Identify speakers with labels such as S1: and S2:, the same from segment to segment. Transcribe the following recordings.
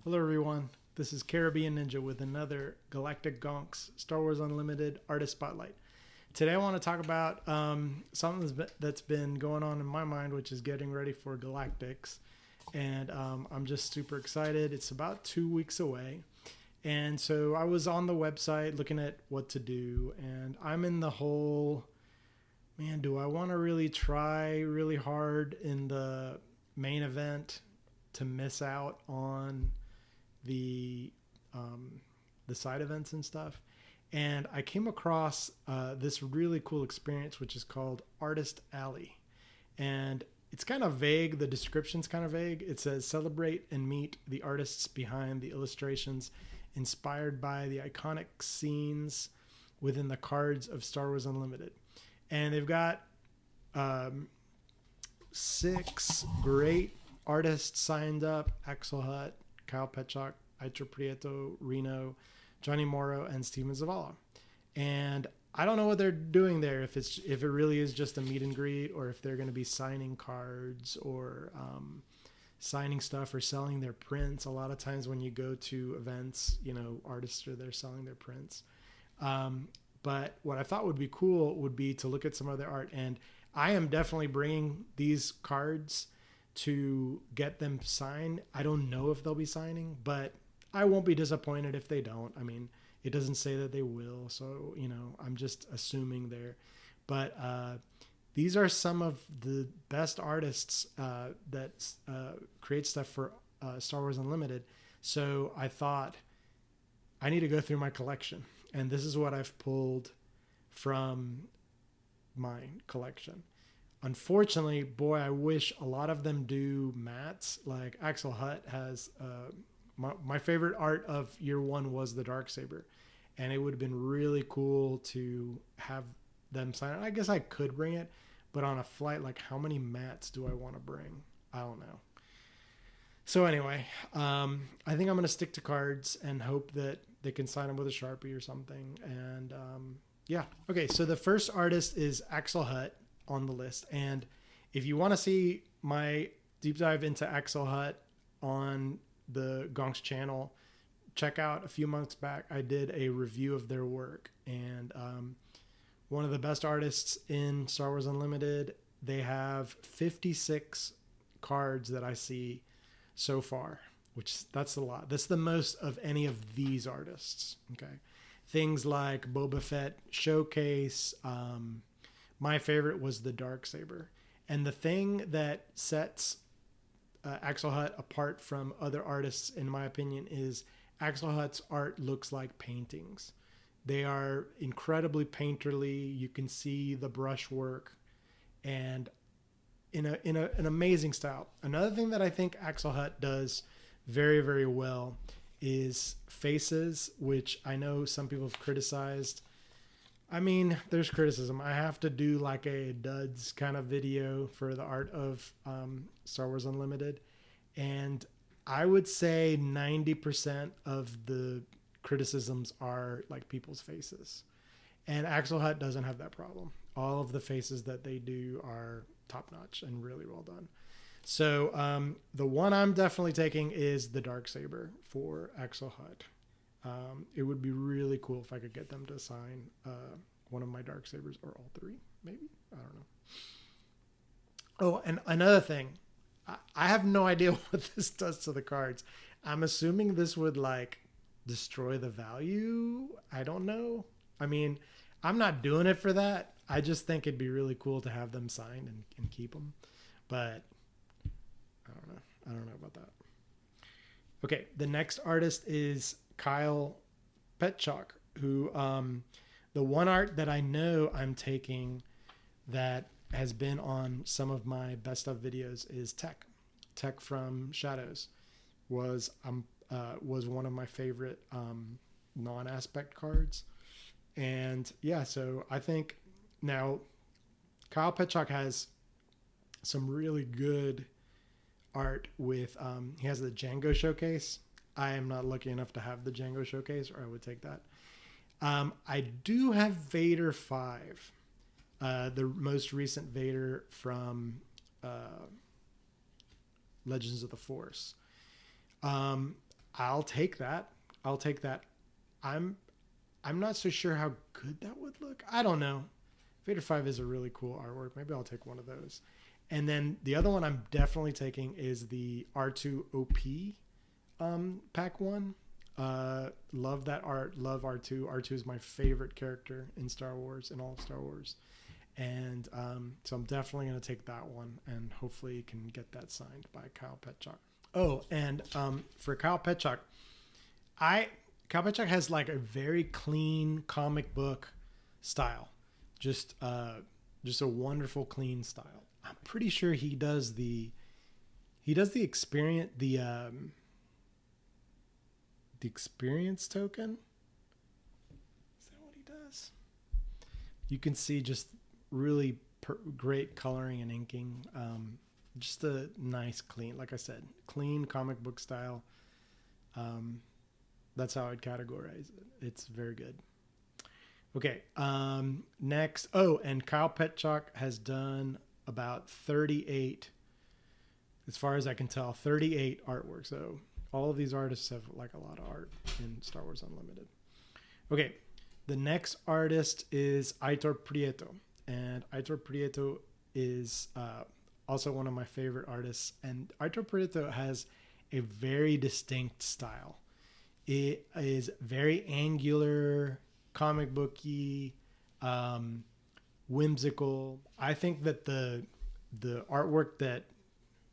S1: Hello, everyone. This is Caribbean Ninja with another GalacticGonks Star Wars Unlimited Artist Spotlight. Today, I want to talk about something that's been going on in my mind, which is getting ready for Galactics. And I'm just super excited. It's about 2 weeks away. And so I was on the website looking at what to do. And I'm in the whole, man, do I want to really try really hard in the main event to miss out on the um, the side events and stuff. And I came across this really cool experience, which is called Artist Alley, and it's kind of vague. The description's kind of vague. It says celebrate and meet the artists behind the illustrations, inspired by the iconic scenes within the cards of Star Wars Unlimited. And they've got um, 6 great artists signed up: Axel Hutt, Kyle Petchak, Aitor Prieto, Reno, Johnny Morrow, and Steven Zavala. And I don't know what they're doing there. If it really is just a meet and greet, or if they're going to be signing cards or signing stuff or selling their prints. A lot of times when you go to events, artists are there selling their prints. But what I thought would be cool would be to look at some of their art. And I am definitely bringing these cards to get them signed. I don't know if they'll be signing, but I won't be disappointed if they don't. I mean, it doesn't say that they will, so I'm just assuming there. But these are some of the best artists that create stuff for Star Wars Unlimited. So I thought I need to go through my collection, and this is what I've pulled from my collection. Unfortunately, boy, I wish a lot of them do mattes. Like Axel Hutt has my favorite art of year one was the Darksaber, and it would have been really cool to have them sign it. I guess I could bring it, but on a flight, like how many mattes do I want to bring? I don't know. So anyway, I think I'm going to stick to cards and hope that they can sign them with a Sharpie or something. And yeah, okay. So the first artist is Axel Hutt on the list, and if you want to see my deep dive into Axel Hutt on the Gonks channel, check out a few months back I did a review of their work. And one of the best artists in Star Wars Unlimited. They have 56 cards that I see so far, which that's a lot. That's the most of any of these artists. Okay, things like Boba Fett showcase. My favorite was the Darksaber. And the thing that sets Axel Hutt apart from other artists, in my opinion, is Axel Hutt's art looks like paintings. They are incredibly painterly. You can see the brushwork, and an amazing style. Another thing that I think Axel Hutt does very, very well is faces, which I know some people have criticized. I mean, there's criticism. I have to do like a duds kind of video for the art of Star Wars Unlimited. And I would say 90% of the criticisms are like people's faces. And Axel Hutt doesn't have that problem. All of the faces that they do are top notch and really well done. So the one I'm definitely taking is the Darksaber for Axel Hutt. It would be really cool if I could get them to sign one of my Darksabers, or all 3, maybe. I don't know. Oh, and another thing, I have no idea what this does to the cards. I'm assuming this would like destroy the value. I don't know. I mean, I'm not doing it for that. I just think it'd be really cool to have them signed and keep them. But I don't know. I don't know about that. Okay, the next artist is Kyle Petchak, who the one art that I know I'm taking that has been on some of my best of videos is Tech. Tech from Shadows was one of my favorite non-aspect cards. And yeah, so I think now Kyle Petchak has some really good art with he has the Django showcase. I am not lucky enough to have the Django showcase, or I would take that. I do have Vader 5, the most recent Vader from Legends of the Force. I'll take that. I'll take that. I'm not so sure how good that would look. I don't know. Vader 5 is a really cool artwork. Maybe I'll take one of those. And then the other one I'm definitely taking is the R2 OP pack 1. Love that art. Love R2. R2 is my favorite character in Star Wars, in all of Star Wars. And so I'm definitely going to take that one, and hopefully can get that signed by Kyle Petchak. Oh, and for Kyle Petchak, Kyle Petchak has like a very clean comic book style. Just a wonderful, clean style. I'm pretty sure he does the experience, the experience token. Is that what he does? You can see just really great coloring and inking. Just a nice, clean, like I said, clean comic book style. That's how I'd categorize it. It's very good. Okay. Next. Oh, and Kyle Petchak has done about 38, as far as I can tell, 38 artworks. So all of these artists have like a lot of art in Star Wars Unlimited. Okay. The next artist is Aitor Prieto. And Aitor Prieto is also one of my favorite artists. And Aitor Prieto has a very distinct style. It is very angular, comic booky, whimsical. I think that the artwork that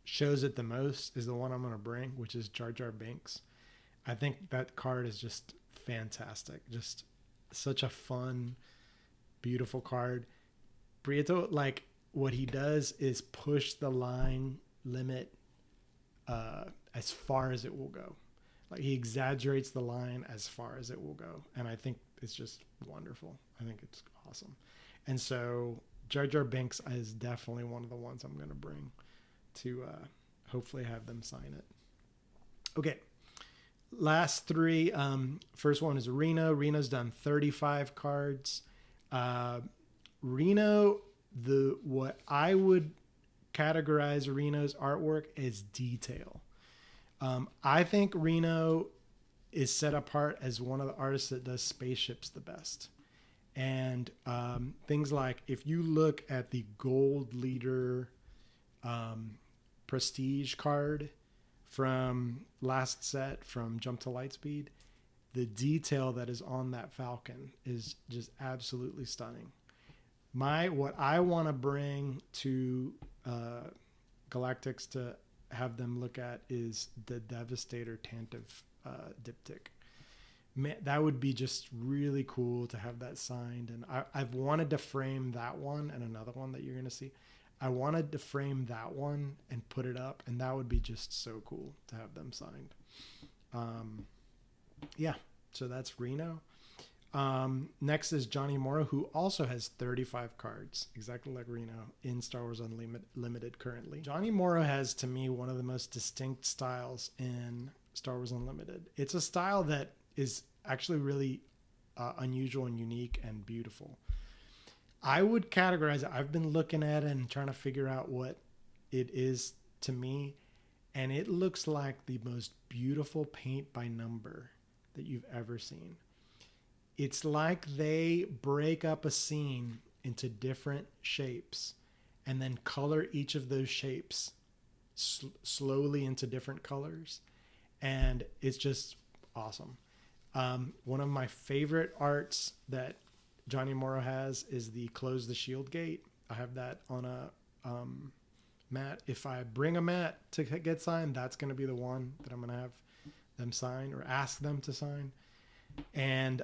S1: shows it the most is the one I'm going to bring, which is Jar Jar Binks. I think that card is just fantastic. Just such a fun, beautiful card. Prieto, like, what he does is push the line limit as far as it will go. Like, he exaggerates the line as far as it will go. And I think it's just wonderful. I think it's awesome. And so Jar Jar Binks is definitely one of the ones I'm going to bring to hopefully have them sign it. Okay. Last three. First one is Reno. Reno's done 35 cards. Reno, what I would categorize Reno's artwork as detail. I think Reno is set apart as one of the artists that does spaceships the best. And things like, if you look at the Gold Leader Prestige card from last set from Jump to Lightspeed, the detail that is on that Falcon is just absolutely stunning. What I want to bring to Galactics to have them look at is the Devastator Tantive diptych. Man, that would be just really cool to have that signed. And I've wanted to frame that one and another one that you're going to see. I wanted to frame that one and put it up, and that would be just so cool to have them signed. Yeah, so that's Reno. Next is Johnny Morrow, who also has 35 cards, exactly like Reno, in Star Wars Unlimited currently. Johnny Morrow has, to me, one of the most distinct styles in Star Wars Unlimited. It's a style that is actually really unusual and unique and beautiful. I would categorize it. I've been looking at it and trying to figure out what it is to me, and it looks like the most beautiful paint by number that you've ever seen. It's like they break up a scene into different shapes and then color each of those shapes slowly into different colors. And it's just awesome. One of my favorite arts that Johnny Morrow has is the Close the Shield Gate. I have that on a mat. If I bring a mat to get signed, that's going to be the one that I'm going to have them sign or ask them to sign. And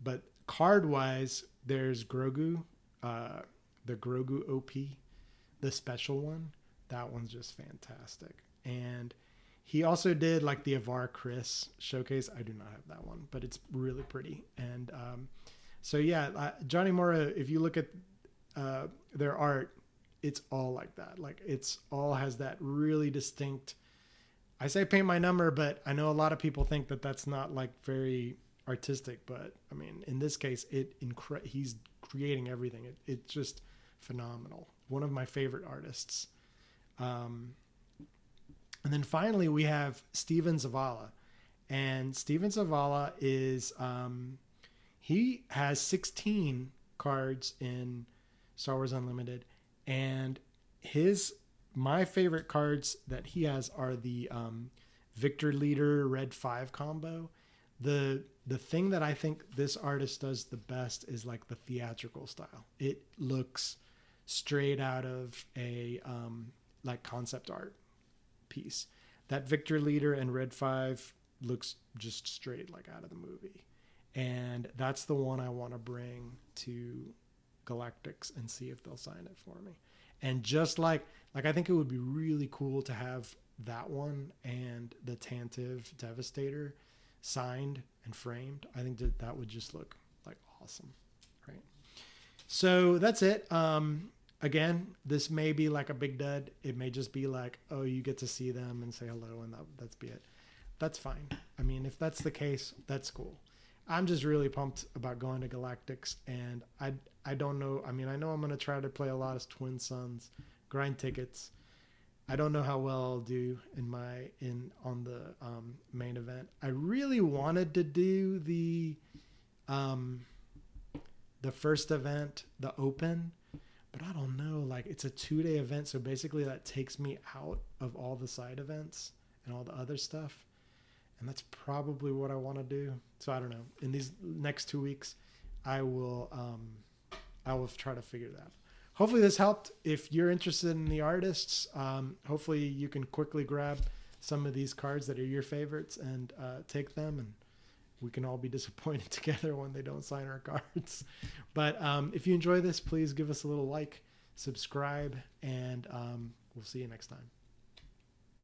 S1: but card wise, there's Grogu, the Grogu OP, the special one. That one's just fantastic. And he also did like the Avar Chris showcase. I do not have that one, but it's really pretty. And so yeah, Johnny Morrow, if you look at their art, it's all like that. Like, it's all has that really distinct, I say paint my number, but I know a lot of people think that that's not like very artistic, but I mean, in this case, he's creating everything. It's just phenomenal. One of my favorite artists. And then finally we have Steven Zavala. And Steven Zavala is he has 16 cards in Star Wars Unlimited, and my favorite cards that he has are the Victor Leader Red 5 combo. The thing that I think this artist does the best is like the theatrical style. It looks straight out of a like concept art piece. That Victor Leader and Red 5 looks just straight like out of the movie. And that's the one I want to bring to Galactics and see if they'll sign it for me. And just like I think it would be really cool to have that one and the Tantive Devastator signed and framed. I think that would just look like awesome, right? So that's it. Again, this may be like a big dud. It may just be like, oh, you get to see them and say hello, and that's be it. That's fine. I mean, if that's the case, that's cool. I'm just really pumped about going to Galactics, and I don't know. I mean, I know I'm going to try to play a lot of Twin Suns, grind tickets. I don't know how well I'll do on the main event. I really wanted to do the first event, the Open, but I don't know. Like, it's a 2-day event, so basically that takes me out of all the side events and all the other stuff. And that's probably what I want to do. So I don't know. In these next 2 weeks, I will try to figure that out. Hopefully this helped. If you're interested in the artists, hopefully you can quickly grab some of these cards that are your favorites and take them, and we can all be disappointed together when they don't sign our cards. But if you enjoy this, please give us a little like, subscribe, and we'll see you next time.